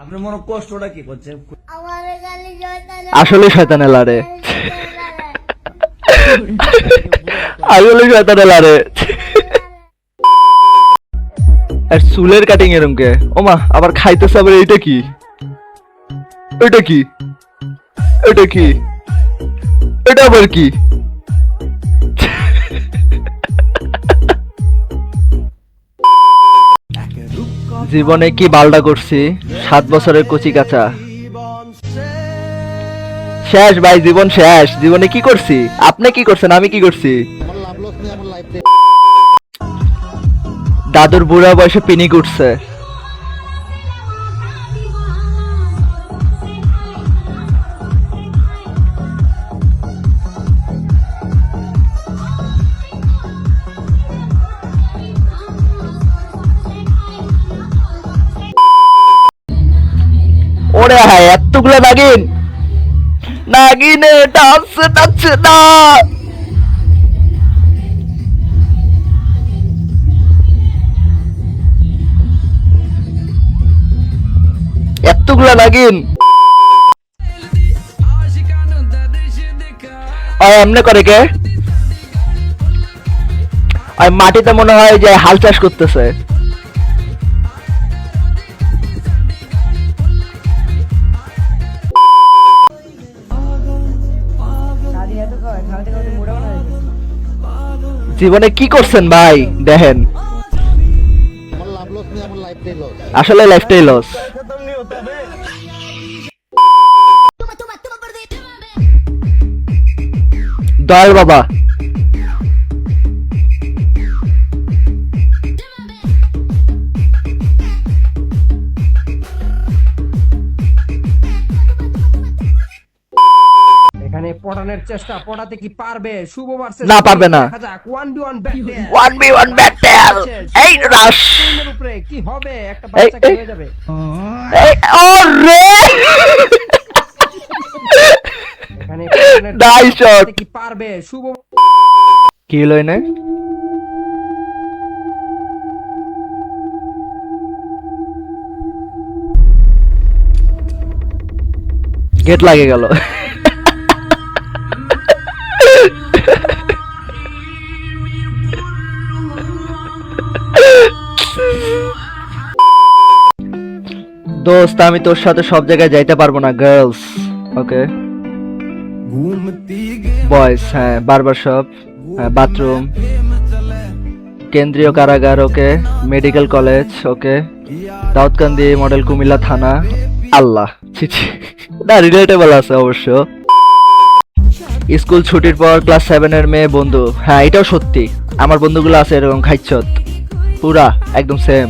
আপনার মনে কষ্টটা কি করছে? আসলে শয়তানে লারে, আসলে শয়তানে লারে। আর চুলের কাটিং এরম কে? ওমা আবার খাইতেছে আবার। এইটা কি? এটা কি? এটা কি? এটা আবার কি? জীবনে কি বালডা করছি? 7 বছরের কচি কাঁচা। শেষ ভাই, জীবন শেষ। জীবনে কি করছি? আপনি কি করছেন? আমি কি করছি? দাদুর বুড়া বয়সে পিনিক উঠছে। ওরে হায়, এতগুলো নাগিন! নাগিনে ডান্সে নাচছে না। এতগুলা নাগিন এমনি করে কে? মাটিতে মনে হয় যে হাল চাষ করতেছে। জীবনে কি করছেন ভাই? দেখেন, আসলে লাইফটাই লস। দয়াল বাবা, এখানে পড়ানোর চেষ্টা, পড়াতে কি পারবে? শুভ ভার্সেস না, পারবে না। দেখা যাক 1v1 ব্যাটল, 1v1 ব্যাটল। এই রাশ টিমের উপরে কি হবে? একটা বাচ্চা কি হয়ে যাবে? এই ওরে এখানে পড়ানোর নাইস শট। পড়াতে কি পারবে? শুভ কি হলো এনে? গেট লাগে গেল। দোস্ত, আমি তোর সাথে সব জায়গায় যাইতে পারবো না। গার্লস ওকে, বয়েজ হ্যাঁ, বারবার শপ, বাথরুম, কেন্দ্রীয় কারাগার okay, medical college okay, Daudkandi model Comilla থানা। আল্লাহ ছিছি, না রিলেটেবল আছে অবশ্য। স্কুল ছুটির পর ক্লাস 7 এর মেয়ে বন্ধু। হ্যাঁ এটাও সত্যি, আমার বন্ধুগুলো আছে এরকম খাইচ্ছত, পুরা একদম সেম।